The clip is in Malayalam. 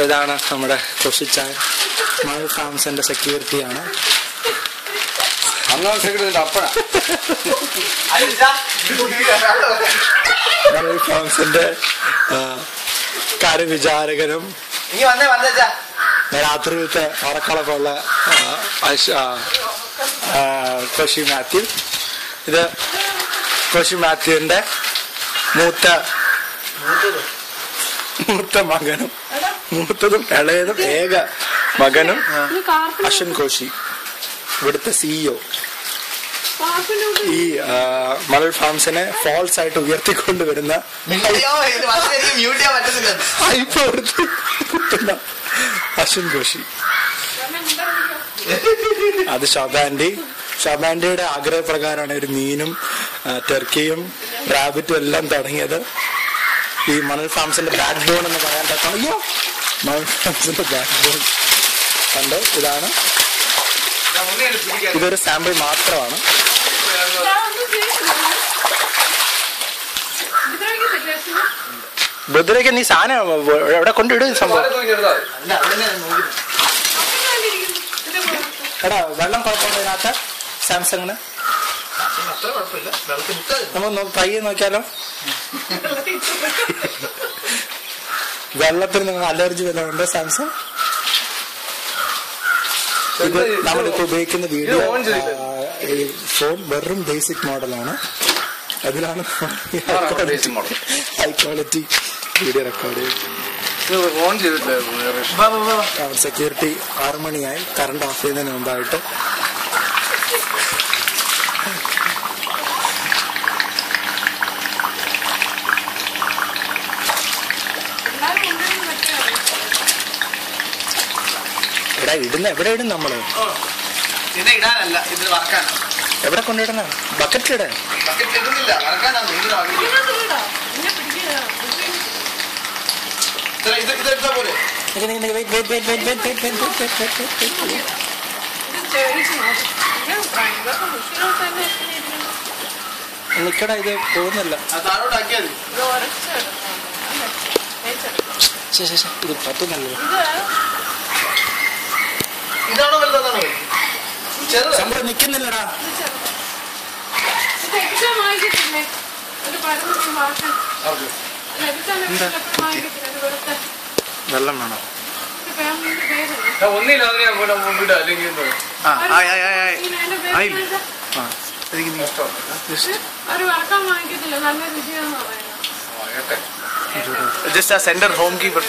ഇതാണ് നമ്മുടെ കൊഷിച്ചായ. മഴ ഫാംസിന്റെ സെക്യൂരിറ്റിയാണ്. മഴ ഫാംസിന്റെ കാര്യവിചാരകനും രാത്രിയിലത്തെ ഉറക്കളപ്പുള്ള കൊഷി മാത്യു. ഇത് കൊഷി മാത്യുവിന്റെ മകനും മൂത്തതും ഇളയതും ഏക മകനും അശ്വിൻ കോശി, ഇവിടുത്തെ സിഇഒ. ഈ മലൽ ഫാംസിനെ ഫോൾസ് ആയിട്ട് ഉയർത്തിക്കൊണ്ടുവരുന്ന അശ്വിൻ കോശി. അത് ഷബാൻഡിയുടെ ആഗ്രഹപ്രകാരമാണ് ഒരു മീനും ടർക്കിയും റാബിറ്റും എല്ലാം തുടങ്ങിയത്. ഈ മണൽ ഫാംസിന്റെ ബാക്ക് ബോൺ എന്ന് പറയാൻ പറ്റണം. അയ്യോ, മണൽ ഫാംസിന്റെ ബാക്ക് ബോൺ കണ്ടോ, ഇതൊരു സാമ്പിൾ മാത്രമാണ്. ബുദ്ധരയ്ക്ക് നീ സാധനം എവിടെ കൊണ്ടിടും സംഭവം? എടാ വെള്ളം കുഴപ്പമുണ്ടോ ഇതിനകത്ത്? സാംസങ്ങിന് നമുക്ക് ട്രൈ ചെയ്ത് നോക്കിയാലോ? വെള്ളത്തിന് നിങ്ങൾ അലർജി വല്ലതും ഉണ്ടോ സാംസങ്? ഇത് നമ്മളിപ്പോ ഉപയോഗിക്കുന്ന വീഡിയോ ഫോൺ വെറും ബേസിക് മോഡലാണ്. അതിലാണ് ഹൈ ക്വാളിറ്റി വീഡിയോ റെക്കോർഡ് ചെയ്ത്. സെക്യൂരിറ്റി 6 മണിയായി, കറണ്ട് ഓഫ് ചെയ്യുന്നതിന് മുമ്പായിട്ട്. എവിടെ ഇടും നമ്മള്? എവിടെ കൊണ്ടിടണം? ബക്കറ്റിലിടാൻ? നിക്കടാ, ഇത് പോകുന്നില്ല. ഇത് പറ്റുന്നല്ലോ. സംഭവം നിക്കുന്നില്ലടാ. വെള്ളം വേണം. ജസ്റ്റ് ആ സെന്റർ ഹോം കീപ്പർ